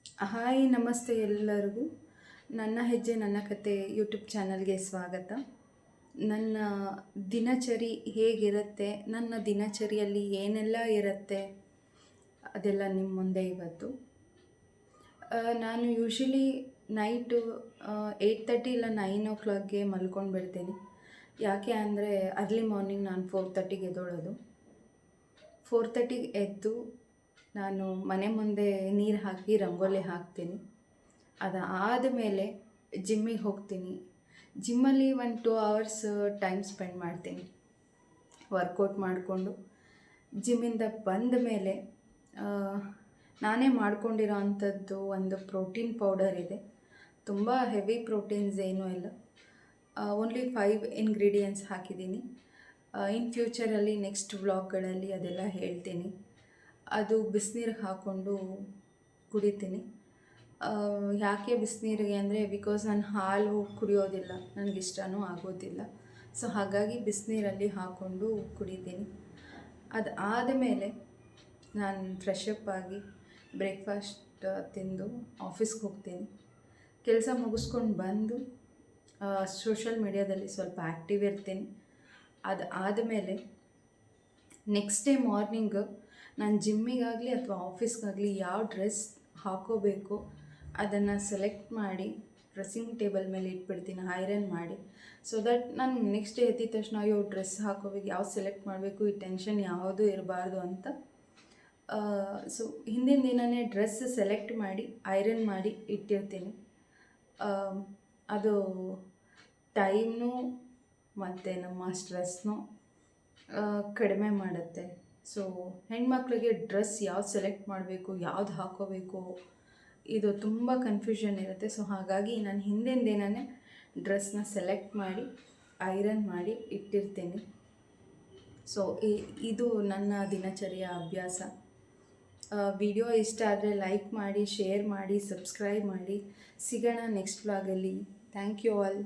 Hi ನಮಸ್ತೆ ಎಲ್ಲರಿಗೂ. ನನ್ನ ಹೆಜ್ಜೆ ನನ್ನ ಕತೆ ಯೂಟ್ಯೂಬ್ ಚಾನಲ್ಗೆ ಸ್ವಾಗತ. ನನ್ನ ದಿನಚರಿ ಹೇಗಿರುತ್ತೆ, ನನ್ನ ದಿನಚರಿಯಲ್ಲಿ ಏನೆಲ್ಲ ಇರುತ್ತೆ ಅದೆಲ್ಲ ನಿಮ್ಮ ಮುಂದೆ ಇವತ್ತು. ನಾನು ಯೂಶ್ವಲಿ ನೈಟು 8:30 ಇಲ್ಲ 9 o'clockಗೆ ಮಲ್ಕೊಂಡು ಬಿಡ್ತೀನಿ. ಯಾಕೆ ಅಂದರೆ ಅರ್ಲಿ ಮಾರ್ನಿಂಗ್ ನಾನು 4:30ಗೆ ಎದ್ದೇಳೋದು. 4:30ಗೆ ಎದ್ದು ನಾನು ಮನೆ ಮುಂದೆ ನೀರು ಹಾಕಿ ರಂಗೋಲಿ ಹಾಕ್ತೀನಿ. ಅದಾದ ಮೇಲೆ ಜಿಮ್ಮಿಗೆ ಹೋಗ್ತೀನಿ. ಜಿಮ್ಮಲ್ಲಿ 1-2 hours ಟೈಮ್ ಸ್ಪೆಂಡ್ ಮಾಡ್ತೀನಿ ವರ್ಕೌಟ್ ಮಾಡಿಕೊಂಡು. ಜಿಮ್ಮಿಂದ ಬಂದ ಮೇಲೆ ನಾನೇ ಮಾಡ್ಕೊಂಡಿರೋ ಅಂಥದ್ದು ಒಂದು ಪ್ರೋಟೀನ್ ಪೌಡರ್ ಇದೆ. ತುಂಬ ಹೆವಿ ಪ್ರೋಟೀನ್ಸ್ ಏನೂ ಇಲ್ಲ, ಓನ್ಲಿ 5 ಇಂಗ್ರೀಡಿಯೆಂಟ್ಸ್ ಹಾಕಿದ್ದೀನಿ. ಇನ್ ಫ್ಯೂಚರಲ್ಲಿ ನೆಕ್ಸ್ಟ್ ವ್ಲಾಗ್ಗಳಲ್ಲಿ ಅದೆಲ್ಲ ಹೇಳ್ತೀನಿ. ಅದು ಬಿಸಿನೀರಿಗೆ ಹಾಕ್ಕೊಂಡು ಕುಡಿತೀನಿ. ಯಾಕೆ ಬಿಸಿನೀರಿಗೆ ಅಂದರೆ ಬಿಕಾಸ್ ನಾನು ಹಾಲು ಕುಡಿಯೋದಿಲ್ಲ, ನನಗಿಷ್ಟನೂ ಆಗೋದಿಲ್ಲ. ಸೊ ಹಾಗಾಗಿ ಬಿಸಿನೀರಲ್ಲಿ ಹಾಕ್ಕೊಂಡು ಕುಡಿತೀನಿ. ಅದಾದ ಮೇಲೆ ನಾನು ಫ್ರೆಶಪ್ ಆಗಿ ಬ್ರೇಕ್ಫಾಸ್ಟ್ ತಿಂದು ಆಫೀಸ್ಗೆ ಹೋಗ್ತೀನಿ. ಕೆಲಸ ಮುಗಿಸ್ಕೊಂಡು ಬಂದು ಸೋಷಲ್ ಮೀಡ್ಯಾದಲ್ಲಿ ಸ್ವಲ್ಪ ಆ್ಯಕ್ಟಿವ್ ಇರ್ತೀನಿ. ಅದಾದಮೇಲೆ ನೆಕ್ಸ್ಟ್ ಡೇ ಮಾರ್ನಿಂಗ್ ನಾನು ಜಿಮ್ಮಿಗಾಗಲಿ ಅಥವಾ ಆಫೀಸ್ಗಾಗಲಿ ಯಾವ ಡ್ರೆಸ್ ಹಾಕೋಬೇಕು ಅದನ್ನು ಸೆಲೆಕ್ಟ್ ಮಾಡಿ ಡ್ರೆಸ್ಸಿಂಗ್ ಟೇಬಲ್ ಮೇಲೆ ಇಟ್ಬಿಡ್ತೀನಿ ಐರನ್ ಮಾಡಿ. ಸೊ ದಟ್ ನಾನು ನೆಕ್ಸ್ಟ್ ಡೇ ಎದ್ದಿದ ತಕ್ಷಣ ಅಯ್ಯೋ ಡ್ರೆಸ್ ಹಾಕೋಬೇಕು, ಯಾವ್ದು ಸೆಲೆಕ್ಟ್ ಮಾಡಬೇಕು, ಈ ಟೆನ್ಷನ್ ಯಾವುದೂ ಇರಬಾರ್ದು ಅಂತ. ಸೊ ಹಿಂದಿನ ದಿನವೇ ಡ್ರೆಸ್ ಸೆಲೆಕ್ಟ್ ಮಾಡಿ ಐರನ್ ಮಾಡಿ ಇಟ್ಟಿರ್ತೀನಿ. ಅದು ಟೈಮ್ನು ಮತ್ತು ನಮ್ಮ ಸ್ಟ್ರೆಸ್ನು ಕಡಿಮೆ ಮಾಡುತ್ತೆ. ಸೊ ಹೆಣ್ಮಕ್ಳಿಗೆ ಡ್ರೆಸ್ ಯಾವ್ದು ಸೆಲೆಕ್ಟ್ ಮಾಡಬೇಕು, ಯಾವ್ದು ಹಾಕೋಬೇಕು, ಇದು ತುಂಬ ಕನ್ಫ್ಯೂಷನ್ ಇರುತ್ತೆ. ಸೊ ಹಾಗಾಗಿ ನಾನು ಹಿಂದಿನ ದಿನವೇ ಡ್ರೆಸ್ನ ಸೆಲೆಕ್ಟ್ ಮಾಡಿ ಐರನ್ ಮಾಡಿ ಇಟ್ಟಿರ್ತೀನಿ. ಸೊ ಇದು ನನ್ನ ದಿನಚರಿಯ ಅಭ್ಯಾಸ. ವಿಡಿಯೋ ಇಷ್ಟ ಆದರೆ ಲೈಕ್ ಮಾಡಿ, ಶೇರ್ ಮಾಡಿ, ಸಬ್ಸ್ಕ್ರೈಬ್ ಮಾಡಿ. ಸಿಗೋಣ ನೆಕ್ಸ್ಟ್ ವ್ಲಾಗಲ್ಲಿ. Thank you all.